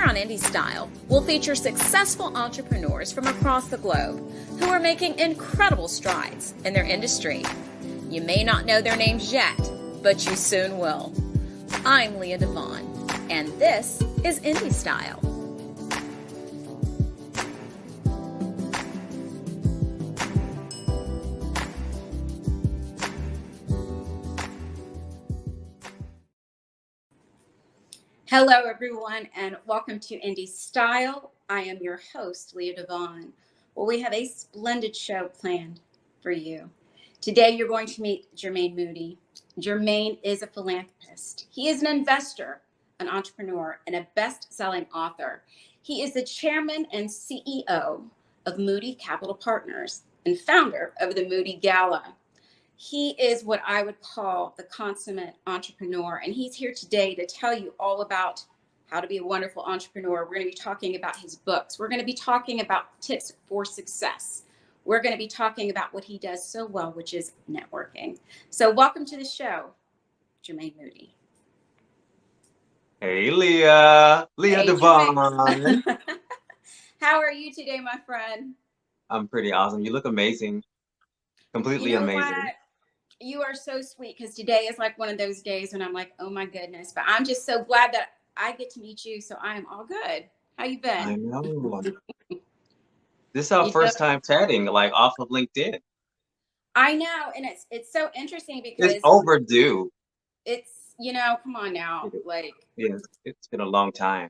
Here on Indie Style, we'll feature successful entrepreneurs from across the globe who are making incredible strides in their industry. You may not know their names yet, but you soon will. I'm Leah DeVon, and this is Indie Style. Hello, everyone, and welcome to Indie Style. I am your host, Leah DeVon. Well, we have a splendid show planned for you. Today, you're going to meet Germaine Moody. Germaine is a philanthropist. He is an investor, an entrepreneur, and a best-selling author. He is the chairman and CEO of Moody Capital Partners and founder of the Moody Gala. He is what I would call the consummate entrepreneur, and he's here today to tell you all about how to be a wonderful entrepreneur. We're going to be talking about his books. We're going to be talking about tips for success. We're going to be talking about what he does so well, which is networking. So welcome to the show, Germaine Moody. Hey, Leah. Leah Hey, DeVon. How are you today, my friend? I'm pretty awesome. You look amazing. Completely You know amazing. what? You are so sweet, because today is like one of those days when I'm like, oh my goodness. But I'm just so glad that I get to meet you. So I am all good. How you been? I know. This is our first time chatting, like off of LinkedIn. I know. And it's so interesting because It's overdue. Come on now. Like, Yeah, it's been a long time.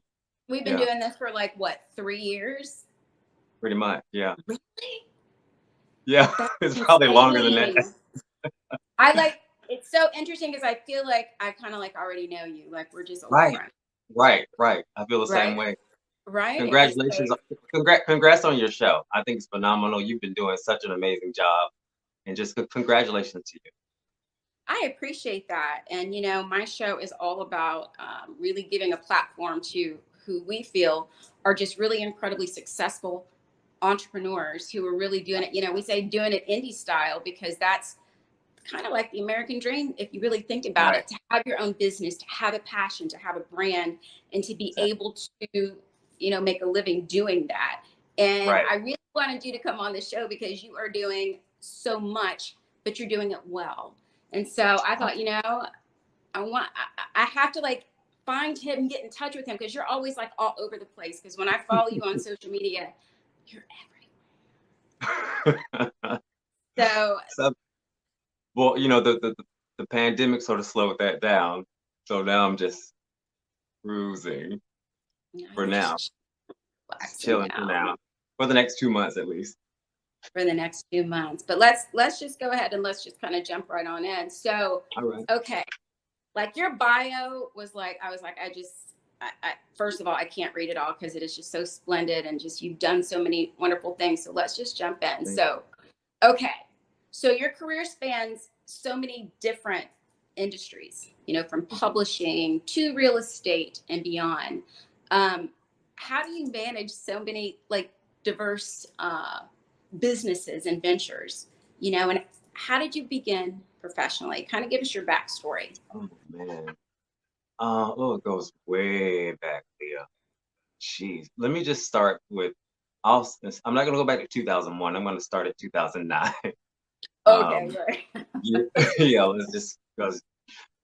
we've been doing this for like, what, 3 years? Pretty much, yeah. Really? Yeah, it's probably longer than that. It's so interesting because I feel like I kind of like already know you. Like, we're just old Right, friends. right. I feel the same way. Right. Congratulations. Congrats on your show. I think it's phenomenal. You've been doing such an amazing job. And just congratulations to you. I appreciate that. And, my show is all about really giving a platform to who we feel are just really incredibly successful entrepreneurs who are really doing it. We say doing it indie style because that's kind of like the American dream. If you really think about it, to have your own business, to have a passion, to have a brand, and to be able to, make a living doing that. And I really wanted you to come on the show because you are doing so much, but you're doing it well. And so I thought, I have to like find him, get in touch with him, because you're always like all over the place. Because when I follow you on social media, you're everywhere. Well, the pandemic sort of slowed that down. So now I'm just cruising for now. Chilling for now. For the next 2 months at least. For the next 2 months. But let's just go ahead and let's just kind of jump right on in. So, okay. Like, your bio was like, I was like, first of all, I can't read it all because it is just so splendid, and just, you've done so many wonderful things. So let's just jump in. So, okay. So your career spans so many different industries, from publishing to real estate and beyond. How do you manage so many like diverse businesses and ventures, and how did you begin professionally? Kind of give us your backstory. Oh man. It goes way back, Leah. Jeez. Let me just start with, I'm not gonna go back to 2001. I'm gonna start at 2009. Okay, right. Yeah, let's just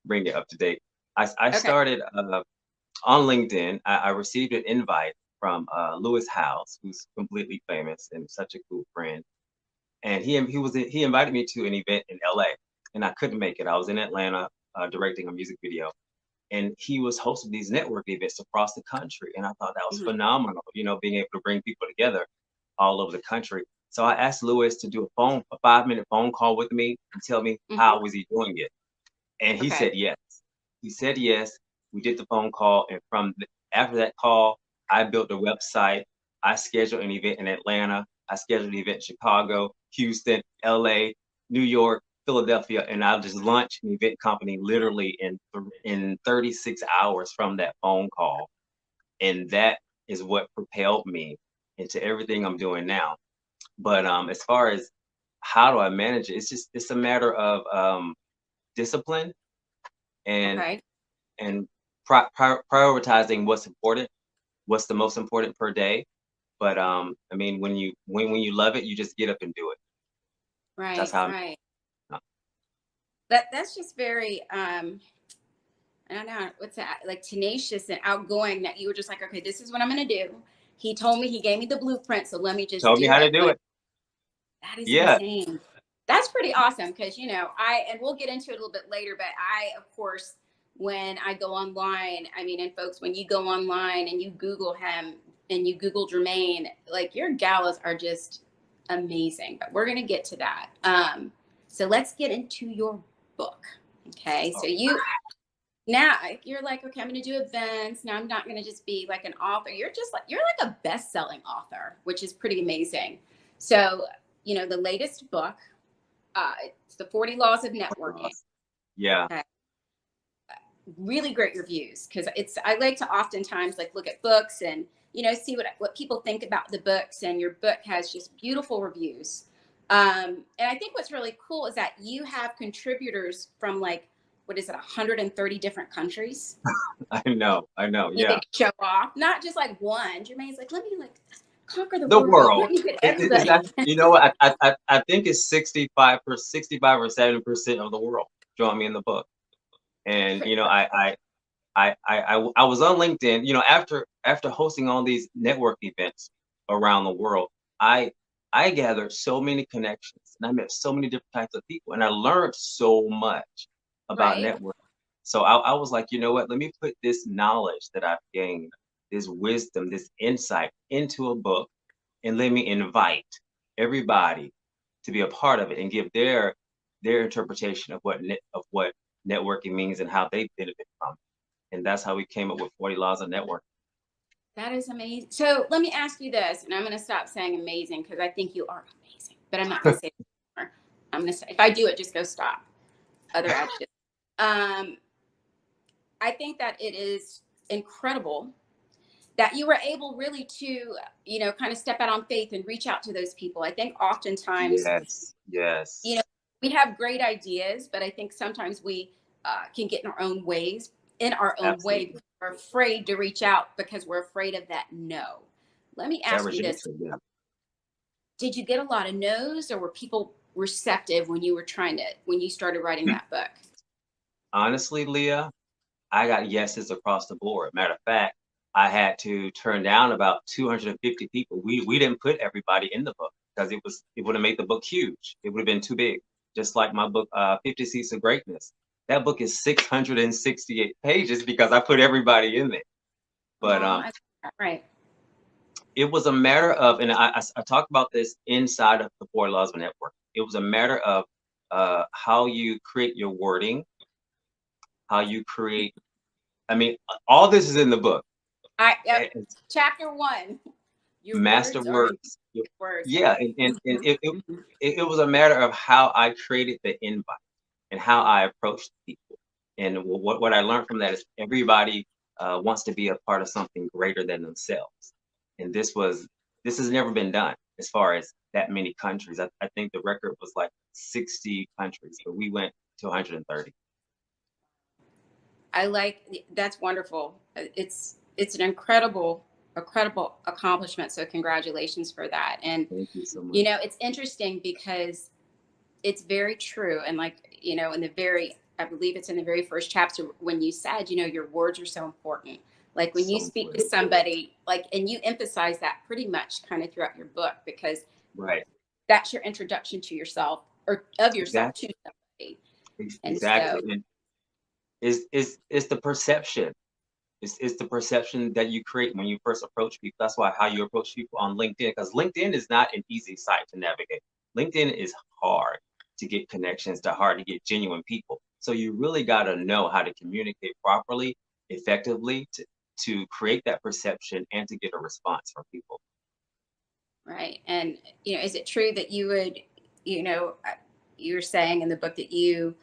bring it up to date. I started on LinkedIn. I received an invite from Lewis House, who's completely famous and such a cool friend. And he invited me to an event in LA, and I couldn't make it. I was in Atlanta directing a music video, and he was hosting these network events across the country. And I thought that was phenomenal, being able to bring people together all over the country. So I asked Lewis to do a 5-minute phone call with me and tell me how was he doing it. And he said yes. He said yes. We did the phone call, and after that call, I built a website. I scheduled an event in Atlanta. I scheduled an event in Chicago, Houston, LA, New York, Philadelphia, and I just launched an event company literally in 36 hours from that phone call. And that is what propelled me into everything I'm doing now. But as far as how do I manage it, it's a matter of discipline and prioritizing what's important, what's the most important per day. But I mean, when you love it, you just get up and do it. That's Right, how. right. I'm, That's just very I don't know what's that, like tenacious and outgoing, that you were just like, okay, this is what I'm gonna do. He told me, he gave me the blueprint, so let me just told me do how to it. do Like, it. that is Yeah. insane. That's pretty awesome because, and we'll get into it a little bit later, but of course, when I go online, I mean, and folks, when you go online and you Google him and you Google Germaine, like your galas are just amazing. But we're gonna get to that. So let's get into your book. Okay, so Oh, now you're like, okay, I'm going to do events. Now I'm not going to just be like an author. You're like a best-selling author, which is pretty amazing. So, the latest book, it's the 40 Laws of Networking. yeah. Okay. Really great reviews, because I like to oftentimes like look at books and, see what people think about the books, and your book has just beautiful reviews. And I think what's really cool is that you have contributors from, like, what is it, 130 different countries. I know. You Yeah. get to show off, not just like one. Jermaine's like, let me like conquer the The world. world. Let me get Is everybody. that, what I think it's 65 or 70% of the world join me in the book. And I was on LinkedIn, after hosting all these network events around the world. I gathered so many connections, and I met so many different types of people, and I learned so much about Right. networking. So I was like, you know what, let me put this knowledge that I've gained, this wisdom, this insight into a book, and let me invite everybody to be a part of it and give their interpretation of what networking means and how they benefit from it. And that's how we came up with 40 Laws of Networking. That is amazing. So let me ask you this, and I'm going to stop saying amazing because I think you are amazing, but I'm not going to say it anymore. I'm going to say, if I do it, just go stop. Other adjectives. Um, I think that it is incredible that you were able really to, kind of step out on faith and reach out to those people. I think oftentimes, Yes, yes, we have great ideas, but I think sometimes we can get in our own way, absolutely. because we're afraid to reach out because we're afraid of that no. Let me That ask you this. rejection, yeah. Did you get a lot of no's, or were people receptive when you started writing that book? Honestly, Leah, I got yeses across the board. Matter of fact, I had to turn down about 250 people. We didn't put everybody in the book because it would have made the book huge. It would have been too big. Just like my book, 50 Seats of Greatness. That book is 668 pages because I put everybody in there. But Oh, right. it was a matter of, and I talked about this inside of the 4 Laws of Network. It was a matter of how you create your wording, how you create. I mean, all this is in the book. It's Chapter 1. Your words are Masterworks. words. Yeah, and Mhm. it was a matter of how I created the invite and how I approached people. And what I learned from that is everybody wants to be a part of something greater than themselves. And this has never been done as far as that many countries. I think the record was like 60 countries, but we went to 130. That's wonderful. It's an incredible accomplishment. So congratulations for that. And Thank you so much. it's interesting because it's very true. And, like, I believe it's in the very first chapter when you said, your words are so important. Like when you So speak to important. somebody, like, and you emphasize that pretty much kind of throughout your book, because Right. that's your introduction to yourself, or of yourself Exactly. to somebody. And Exactly. so, And is the perception. It's the perception that you create when you first approach people. That's why how you approach people on LinkedIn, because LinkedIn is not an easy site to navigate. LinkedIn is hard to get connections, to hard to get genuine people. So you really got to know how to communicate properly, effectively, to create that perception and to get a response from people. right. And, is it true that you were saying in the book that you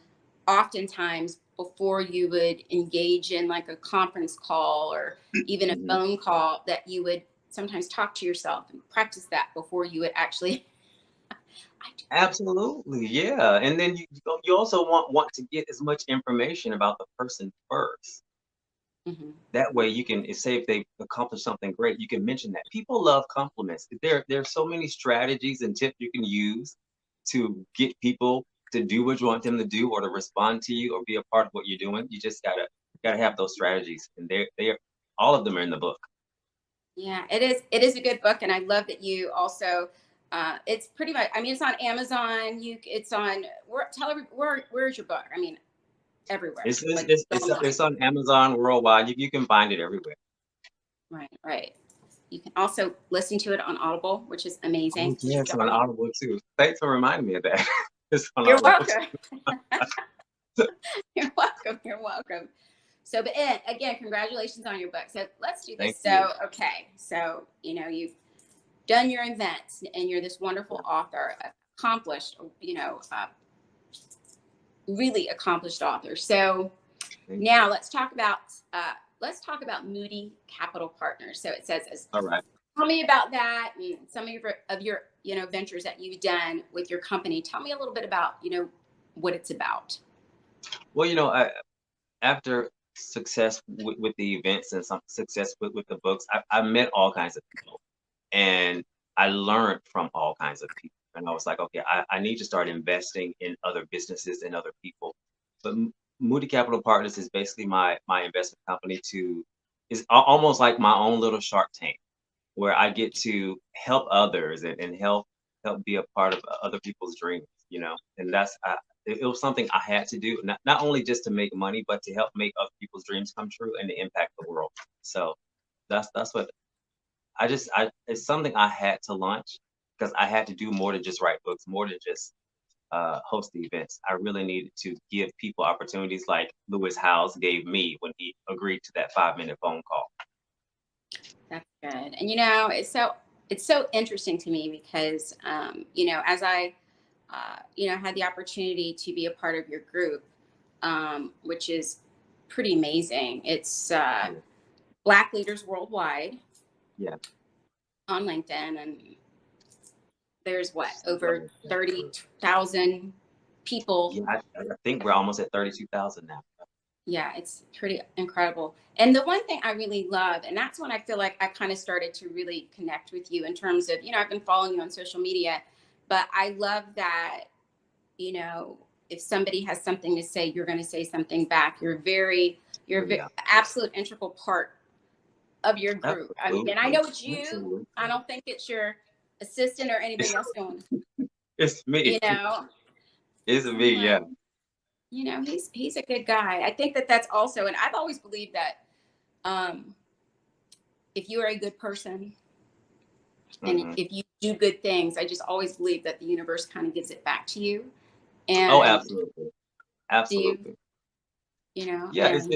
oftentimes, before you would engage in like a conference call or even a Mhm. phone call, that you would sometimes talk to yourself and practice that before you would actually I do. Absolutely, yeah. And then you also want to get as much information about the person first. Hmm. That way you can say if they've accomplished something great, you can mention that. People love compliments. There's so many strategies and tips you can use to get people to do what you want them to do or to respond to you or be a part of what you're doing. You just gotta have those strategies. And they're all of them are in the book. Yeah, it is. It is a good book, and I love that you also. It's pretty much. I mean, it's on Amazon. It's on. Where's your book? I mean, everywhere. It's it's Like it's, it's, online. it's on Amazon worldwide. You can find it everywhere. Right, right. You can also listen to it on Audible, which is amazing. Oh So yeah, just it's go on on. Audible too. Thanks for reminding me of that. It's on You're Audible welcome. too. You're welcome. You're welcome. So, but Ed, again, congratulations on your book. So let's do Thank this. you. So, okay. So, you've done your events and you're this Yeah, wonderful author, accomplished, really accomplished author. So thank you. now let's talk about Moody Capital Partners. So it says, All right. tell me about that and some of your ventures that you've done with your company. Tell me a little bit about what it's about. Well, after success with the events and some success with the books, I met all kinds of people and I learned from all kinds of people. And I was like, okay, I need to start investing in other businesses and other people. But Moody Capital Partners is basically my investment company is almost like my own little Shark Tank where I get to help others and help be a part of other people's dreams. And it was something I had to do, not only just to make money, but to help make other people's dreams come true and to impact the world. So that's what it's something I had to launch because I had to do more than just write books, more than just host the events. I really needed to give people opportunities like Lewis Howes gave me when he agreed to that 5-minute phone call. That's good. And it's so interesting to me because as I had the opportunity to be a part of your group, which is pretty amazing. It's Yeah. Black Leaders Worldwide Yeah. on LinkedIn, and there's what, So glad over that group. 30,000 people. Yeah, I think we're almost at 32,000 now. Yeah, it's pretty incredible. And the one thing I really love, and that's when I feel like I kind of started to really connect with you in terms of, I've been following you on social media, but I love that, you know, if somebody has something to say, you're going to say something back. You're Oh, yeah, absolute integral part of your group. I mean, and I absolutely. know it's you. I Absolutely. don't think it's your assistant or It's, anybody else doing, it's me. you know. It's So me, I'm like, yeah. he's a good guy. I think that's also, and I've always believed that um, if you are a good person and Hmm. if you do good things, I just always believe that the universe kind of gives it back to you. Oh, And absolutely. do you, Absolutely. Yeah, and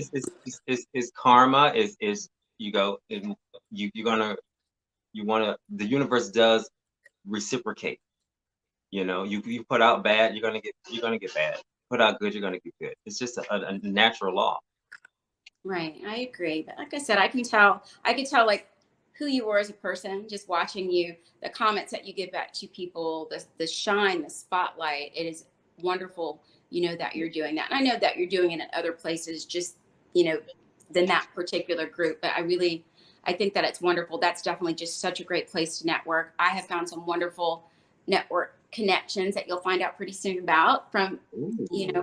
it's karma is you go and you're gonna you wanna the universe does reciprocate. You put out bad, you're gonna get bad. Put out good, you're gonna get good. It's just a natural law. right, I agree. But like I said, I could tell like who you were as a person, just watching you, the comments that you give back to people, the shine, the spotlight. It is wonderful, that you're doing that. And I know that you're doing it in other places, just, you know, than that particular group. But I think that it's wonderful. That's definitely just such a great place to network. I have found some wonderful network connections that you'll find out pretty soon about Ooh,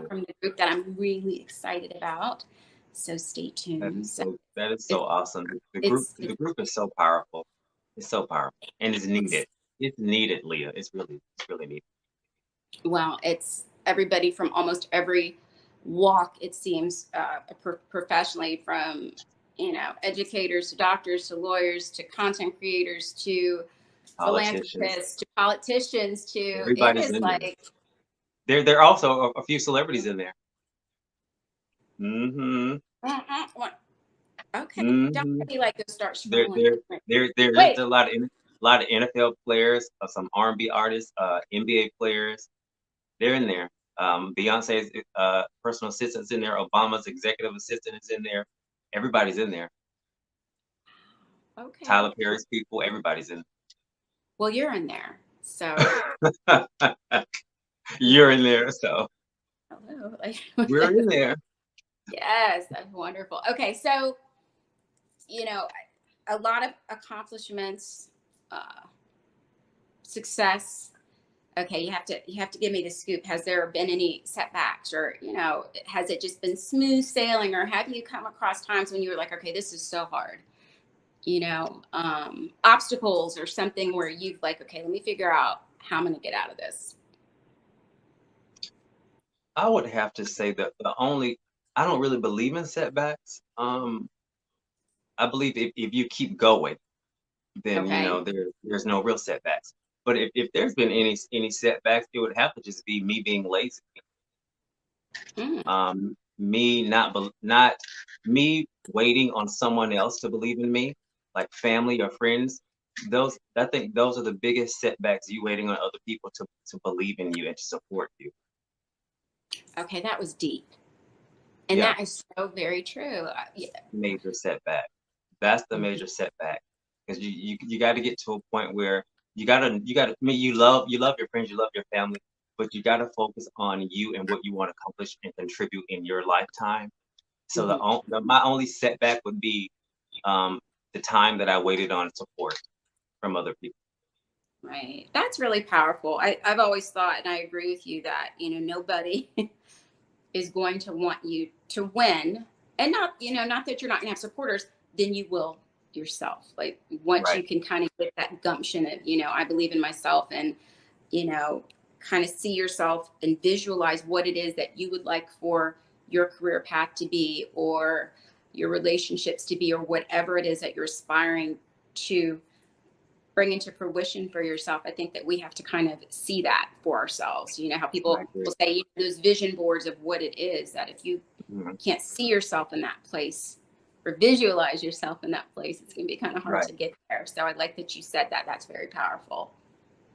from the group that I'm really excited about. So stay tuned. So that is so it's awesome. The group it's the it's group is so powerful. It's so powerful. And it's it's needed. It's needed, Leah. It's really needed. well, it's everybody from almost every walk. It seems professionally, from educators to doctors to lawyers to content creators to Politicians. philanthropists to politicians to it Everybody's is in there. like There are also a few celebrities in there. Hmm. what? Okay, don't Hmm. let me like go start There, scrolling. there, there's Wait, a lot of NFL players, some R&B artists, NBA players. They're in there. Beyonce's personal assistant's in there. Obama's executive assistant is in there. Everybody's in there. okay. Tyler Perry's people. Everybody's in Well, you're in there, so there. You're in there, so hello. we're in there. Yes, that's wonderful. Okay, so you know, a lot of accomplishments, success. Okay, you have to give me the scoop. Has there been any setbacks, or has it just been smooth sailing, or have you come across times when you were like, okay, this is so hard, obstacles or something where you've like, okay, let me figure out how I'm going to get out of this? I would have to say that I don't really believe in setbacks. I believe if you keep going, then Okay. there's no real setbacks. But if there's been any setbacks, it would have to just be me being lazy. Mm. Me not me waiting on someone else to believe in me, like family or friends. I think those are the biggest setbacks, you waiting on other people to believe in you and to support you. Okay, that was deep. And Yeah, that is so very true. Yeah. major setback. That's the Mhm. major setback, because you got to get to a point where you got to. I mean, you love your friends, you love your family, but you got to focus on you and what you want to accomplish and contribute in your lifetime. So Mhm. my only setback would be the time that I waited on support from other people. Right. That's really powerful. I've always thought, and I agree with you, that, nobody is going to want you to win. And not, not that you're not going to have supporters, then you will yourself. Like once Right, you can kind of get that gumption of, I believe in myself, and, you know, kind of see yourself and visualize what it is that you would like for your career path to be, or your relationships to be, or whatever it is that you're aspiring to bring into fruition for yourself. I think that we have to kind of see that for ourselves. How I people agree. will say, those vision boards of what it is, that if you Mhm. can't see yourself in that place or visualize yourself in that place, it's going to be kind of hard Right. to get there. So I like that you said that. That's very powerful.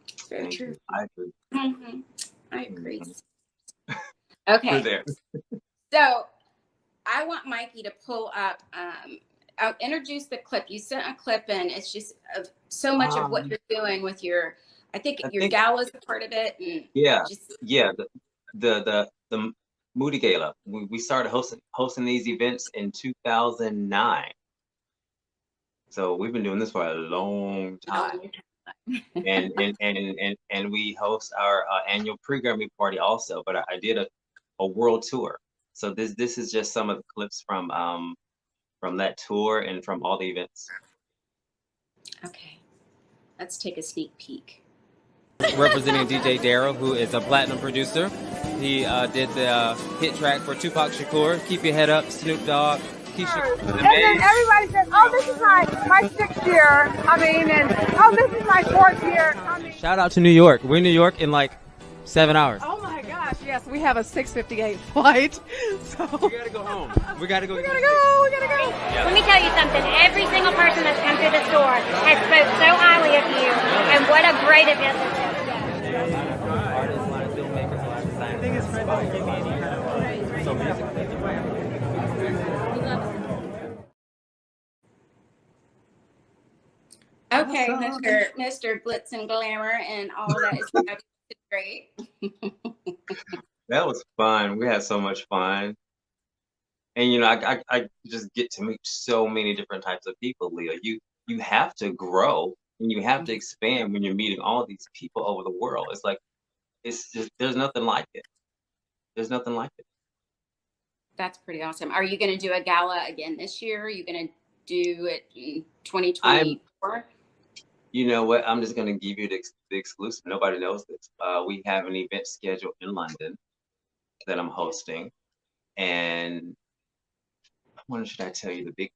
It's very Thank true. you. I agree. Hmm. I agree. Mhm. We're Okay. there. So I want Mikey to pull up. I'll introduce the clip. You sent a clip in. It's just of so much of what Um, you're doing with your, I think I your think gala's a part of it, and yeah, just yeah. The Moody Gala. We started hosting these events in 2009. So we've been doing this for a long time. long And time. and we host our annual pre-Grammy party also. But I did a world tour. So this is just some of the clips from that tour and from all the events. Okay, let's take a sneak peek. Representing DJ Darryl, who is a platinum producer. He did the hit track for Tupac Shakur, Keep Your Head Up, Snoop Dogg, Keisha. And then everybody says, oh, this is my 6th year coming, and oh, this is my 4th year coming. Shout out to New York. We're in New York in like 7 hours. Oh my gosh, yes, we have a 6:58 flight, so We gotta go home. We gotta go. we gotta go. Let me tell you something. Every single person that's come through the store has spoke so highly of you, and what a great event this is. Artists, a lot of filmmakers, a lot of designers. So music. Okay, Awesome. Mr. Glitz and Glamour and all that is great. That was fun. We had so much fun. And I just get to meet so many different types of people, Leah. You have to grow and you have to expand when you're meeting all these people over the world. It's like it's just there's nothing like it. There's nothing like it. That's pretty awesome. Are you going to do a gala again this year? Are you going to do it in I'm 2024? You know what? I'm just gonna give you the exclusive. Nobody knows this. We have an event scheduled in London that I'm hosting, and when should I tell you the big?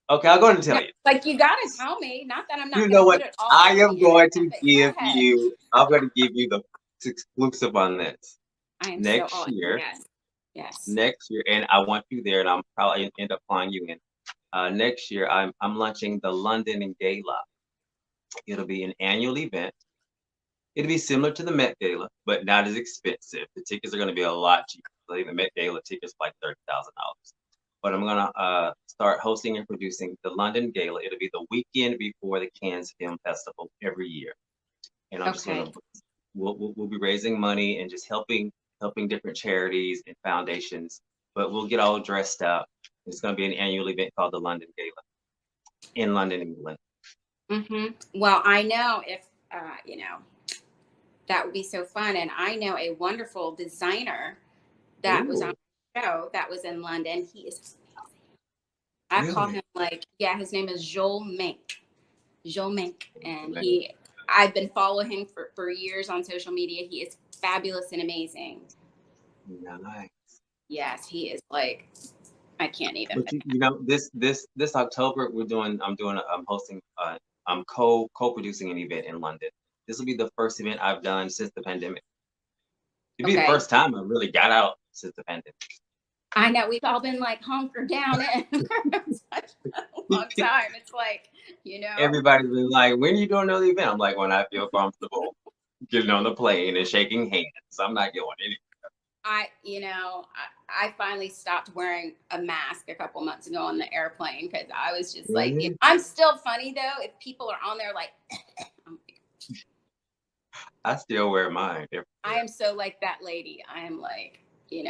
Okay, I'll go ahead and No, tell you. like you got to tell me. Not that I'm You not know going to what? put it all I over am the going internet, to but go give ahead. you. I'm going to give you the exclusive on this I am so next all year. yes. Yes. Next year, and I want you there, and I'm probably end up flying you in. Next year, I'm launching the London Gala. It'll be an annual event. It'll be similar to the Met Gala, but not as expensive. The tickets are going to be a lot cheaper. I think the Met Gala tickets like $30,000. But I'm going to start hosting and producing the London Gala. It'll be the weekend before the Cannes Film Festival every year, and I'm just going Okay. to we'll be raising money and just helping different charities and foundations. But we'll get all dressed up. It's going to be an annual event called the London Gala. in London, England. Well, I know if, that would be so fun. And I know a wonderful designer that was on the show that was in London. He is amazing. I call him his name is Joel Mink. Joel Mink. And I've been following him for years on social media. He is fabulous and amazing. Nice. Yes, he is like, I can't even. But this October I'm hosting I'm co-producing an event in London. This will be the first event I've done since the pandemic. It'll be the first time I really got out since the pandemic. I know we've all been like hunkered down in such a long time. It's like, everybody's been like, when are you doing another event? I'm like, when I feel comfortable getting on the plane and shaking hands. I'm not going anywhere. I finally stopped wearing a mask a couple months ago on the airplane because I was just like, I'm still funny though. If people are on there like, I still wear mine. I am so like that lady. I am like,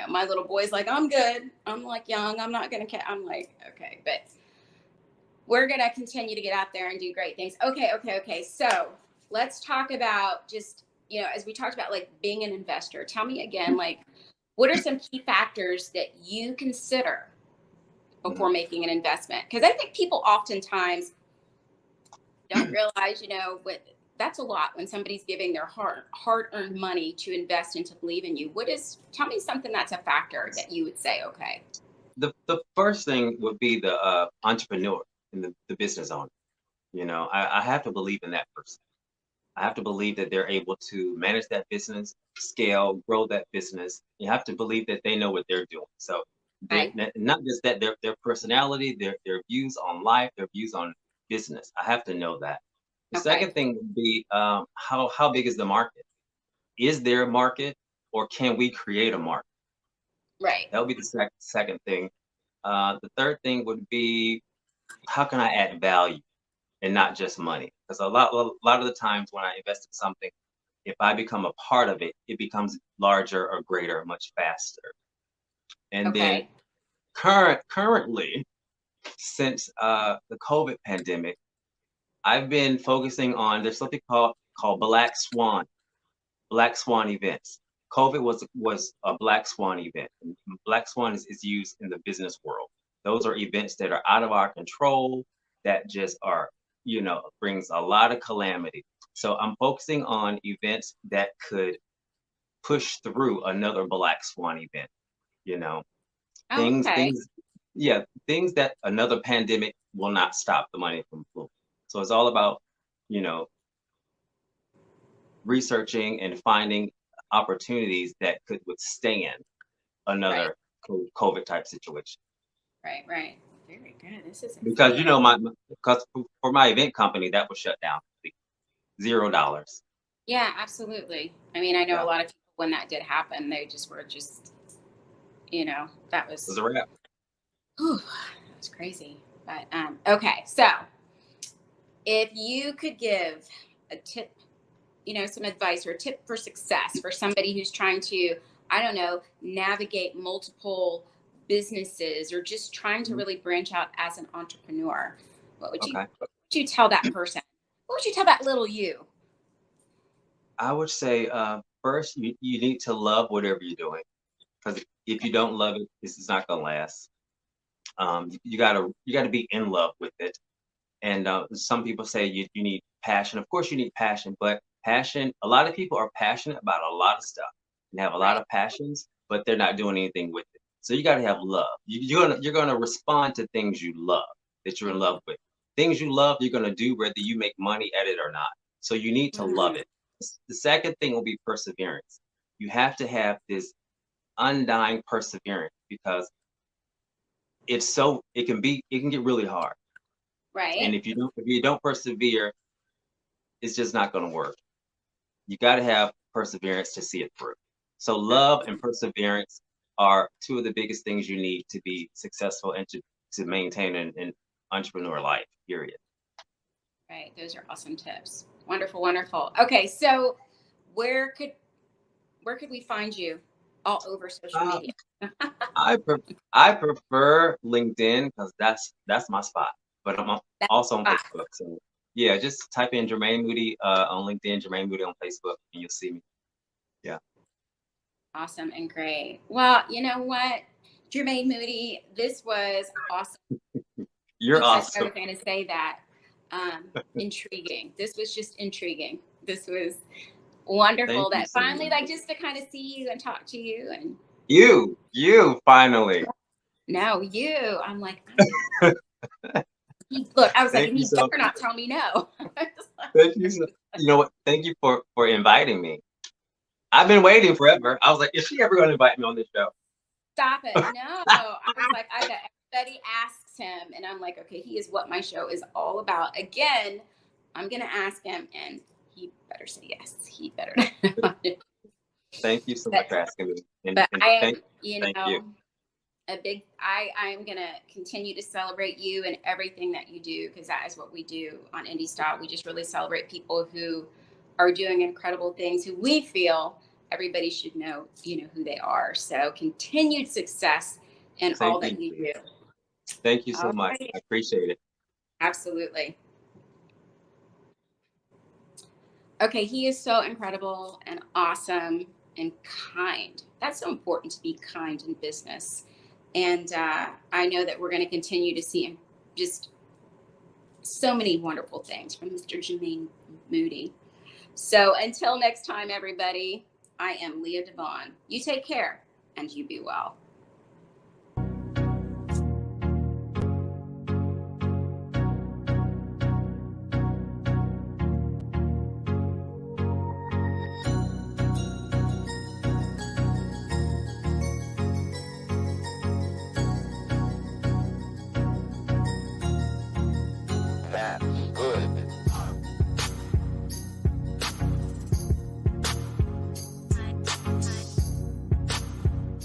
my little boy's like, I'm good. I'm like young. I'm not going to, I'm like, okay, but we're going to continue to get out there and do great things. Okay. So let's talk about just, as we talked about like being an investor, tell me again, like, what are some key factors that you consider before making an investment? Because I think people oftentimes don't realize, that's a lot when somebody's giving their hard-earned money to invest and to believe in you. Tell me something that's a factor that you would say, okay. The first thing would be the entrepreneur and the business owner. I have to believe in that person. I have to believe that they're able to manage that business, scale, grow that business. You have to believe that they know what they're doing. So not just that, their personality, their views on life, their views on business. I have to know that. The second thing would be how big is the market? Is there a market, or can we create a market? Right. That would be the second thing. The third thing would be, how can I add value and not just money? Because a lot of the times when I invest in something, if I become a part of it, it becomes larger or greater much faster. And then currently, since the COVID pandemic, I've been focusing on, there's something called Black Swan events. COVID was a Black Swan event. Black Swan is used in the business world. Those are events that are out of our control, that just are, brings a lot of calamity. So I'm focusing on events that could push through another Black Swan event, things that another pandemic will not stop the money from flowing. So it's all about, researching and finding opportunities that could withstand another COVID type situation. Right. Very good. This is because because for my event company that was shut down, $0. Yeah, absolutely. I mean, I know a lot of people when that did happen, they just were that was a wrap. Whew, that's crazy. But okay, so if you could give a tip, some advice or a tip for success for somebody who's trying to, I don't know, navigate multiple businesses or just trying to really branch out as an entrepreneur, what would you tell that person? What would you tell that little you? I would say first you need to love whatever you're doing, because if you don't love it, it's not gonna last. You gotta be in love with it. And some people say you need passion. Of course you need passion, but passion, a lot of people are passionate about a lot of stuff and have a lot of passions, but they're not doing anything with it. So you got to have love. You're gonna respond to things you love, that you're in love with. Things you love, you're gonna do whether you make money at it or not. So you need to love it. The second thing will be perseverance. You have to have this undying perseverance, because it can get really hard. Right. And if you don't persevere, it's just not going to work. You got to have perseverance to see it through. So love and perseverance are two of the biggest things you need to be successful and to maintain an entrepreneur life, period. Right. Those are awesome tips. Wonderful, wonderful. Okay, so where could we find you? All over social media. I prefer LinkedIn, because that's my spot. but I'm That's also on fine. Facebook. So yeah, just type in Germaine Moody on LinkedIn, Germaine Moody on Facebook, and you'll see me. Yeah. Awesome and great. Well, you know what, Germaine Moody, this was awesome. You're Looks like I awesome. was going to say that. Intriguing. This was just intriguing. This was wonderful Thank you that so finally, much. like, just to kind of see you and talk to you. And You finally. now you, I'm like, look, I was like, Thank and you he so. better not tell me no. Thank you so. You know what? Thank you for inviting me. I've been waiting forever. I was like, is she ever going to invite me on this show? Stop it. No. I was like, I bet everybody asks him. And I'm like, okay, he is what my show is all about. Again, I'm going to ask him and he better say yes. He better. Thank you so much for asking me. But And I am, thank you you. know, I am going to continue to celebrate you and everything that you do, because that is what we do on Indie Style. We just really celebrate people who are doing incredible things, who we feel everybody should know, who they are. So continued success in all that you do. Thank you so All much. right. I appreciate it. Absolutely. Okay, he is so incredible and awesome and kind. That's so important, to be kind in business. And I know that we're going to continue to see just so many wonderful things from Mr. Germaine Moody. So until next time, everybody, I am Leah DeVon. You take care and you be well.